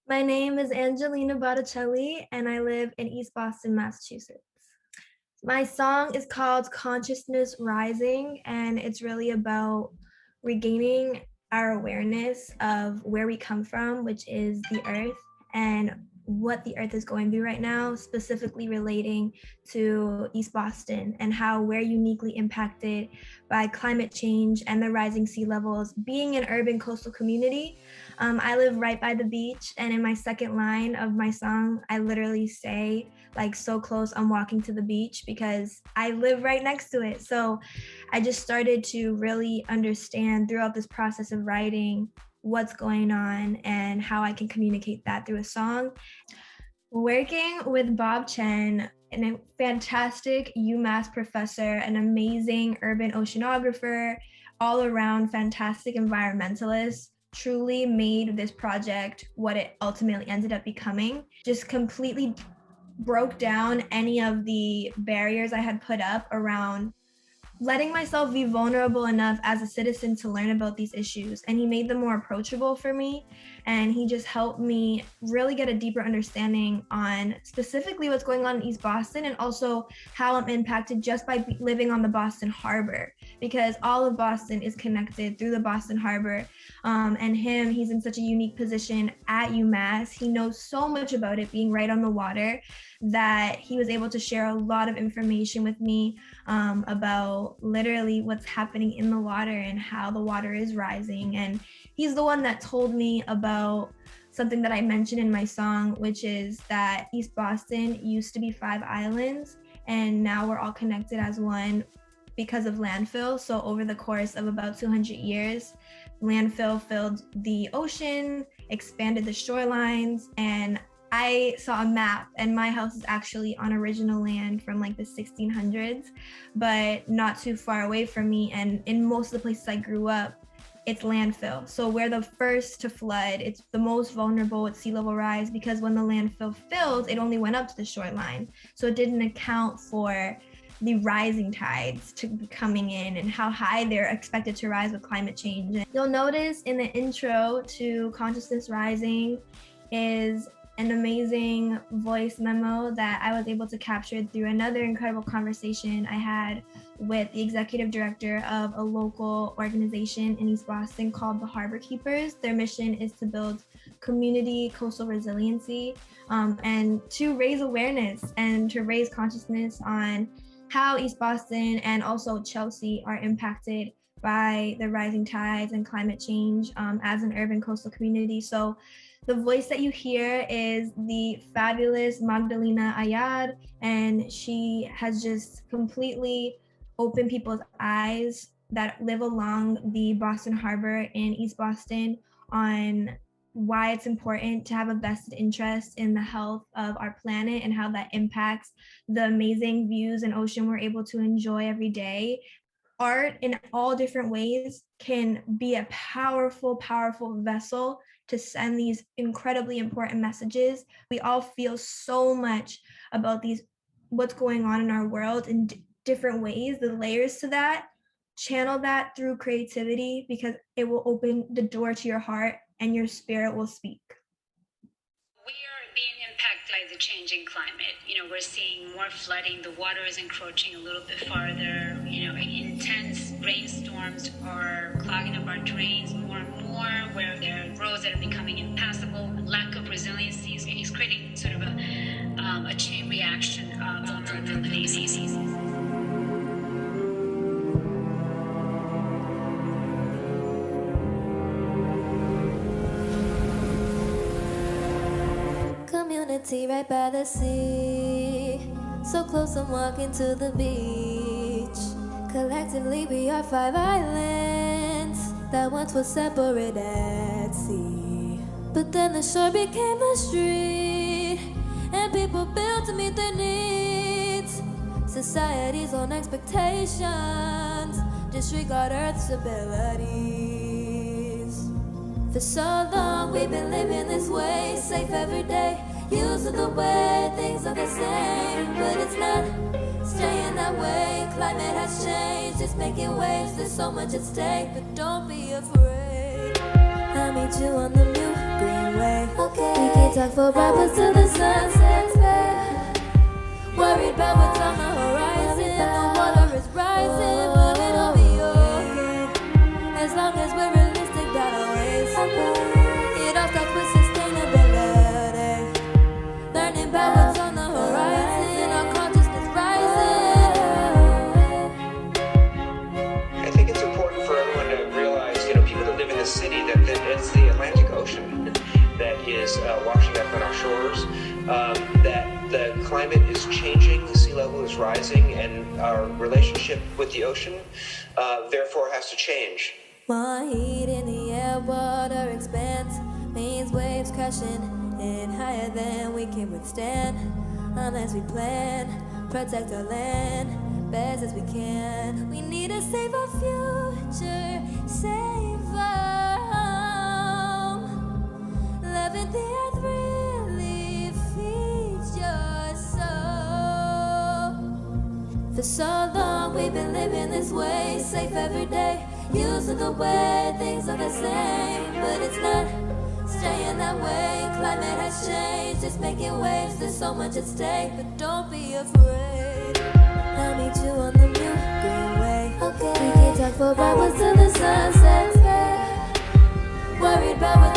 My name is Angelina Botticelli, and I live in East Boston, Massachusetts. My song is called Consciousness Rising, and it's really about regaining our awareness of where we come from, which is the earth, and what the earth is going through right now, specifically relating to East Boston and how we're uniquely impacted by climate change and the rising sea levels. Being an urban coastal community, I live right by the beach, and in my second line of my song, I literally say, like, so close, I'm walking to the beach because I live right next to it. So I just started to really understand throughout this process of writing what's going on and how I can communicate that through a song. Working with Bob Chen, a fantastic UMass professor, an amazing urban oceanographer, all around fantastic environmentalist, truly made this project what it ultimately ended up becoming. Just completely broke down any of the barriers I had put up around letting myself be vulnerable enough as a citizen to learn about these issues. And he made them more approachable for me. And he just helped me really get a deeper understanding on specifically what's going on in East Boston, and also how I'm impacted just by living on the Boston Harbor, because all of Boston is connected through the Boston Harbor. And he's in such a unique position at UMass. He knows so much about it being right on the water that he was able to share a lot of information with me about literally what's happening in the water and how the water is rising. And he's the one that told me about something that I mentioned in my song, which is that East Boston used to be 5 islands, and now we're all connected as one because of landfill. So over the course of about 200 years, landfill filled the ocean, expanded the shorelines, and I saw a map, and my house is actually on original land from like the 1600s, but not too far away from me. And in most of the places I grew up, it's landfill. So we're the first to flood. It's the most vulnerable with sea level rise, because when the landfill filled, it only went up to the shoreline. So it didn't account for the rising tides to be coming in and how high they're expected to rise with climate change. And you'll notice in the intro to Consciousness Rising is an amazing voice memo that I was able to capture through another incredible conversation I had with the executive director of a local organization in East Boston called the Harbor Keepers. Their mission is to build community coastal resiliency and to raise awareness and to raise consciousness on how East Boston and also Chelsea are impacted by the rising tides and climate change as an urban coastal community. So the voice that you hear is the fabulous Magdalena Ayad, and she has just completely opened people's eyes that live along the Boston Harbor in East Boston on why it's important to have a vested interest in the health of our planet and how that impacts the amazing views and ocean we're able to enjoy every day. Art in all different ways can be a powerful, powerful vessel to send these incredibly important messages. We all feel so much about what's going on in our world in different ways, the layers to that. Channel that through creativity, because it will open the door to your heart and your spirit will speak. We are being impacted by the changing climate. We're seeing more flooding. The water is encroaching a little bit farther. Intense rainstorms are clogging up our drains more and more, where there are roads that are becoming impassable. Lack of resiliency is creating sort of a chain reaction of vulnerabilities. Community right by the sea, so close I'm walking to the beach. Collectively we are 5 islands that once were separate at sea. But then the shore became the street, and people built to meet their needs. Society's own expectations disregard Earth's abilities. For so long we've been living this way, safe every day, used to the way things are the same. But it's not staying that way. Climate has changed, it's making waves. There's so much at stake, but don't be afraid. I'll meet you on the new greenway. Okay. talk for breakfast till the sun sets back. Worried about what's on the horizon. The water is rising, but it'll be okay. As long as we're realistic about our ways. It all starts with sustainability. Learning about what's on the horizon. Our consciousness rising. I think it's important for everyone to realize, people that live in the city, that it's the Atlantic Ocean that is washing up on our shores, that the climate is changing, the sea level is rising, and our relationship with the ocean, therefore, has to change. More heat in the air, water expands, means waves crashing in higher than we can withstand. Unless we plan, protect our land, best as we can. We need to save our future, save our home. Loving the earth really feeds your soul. For so long we've been living this way, safe every day, used to the way things are the same. But it's not staying that way, climate has changed, it's making waves, there's so much at stake. But don't be afraid, I'll meet you on the Green Way. Okay. We can talk for hours till the sun sets back. Worried about what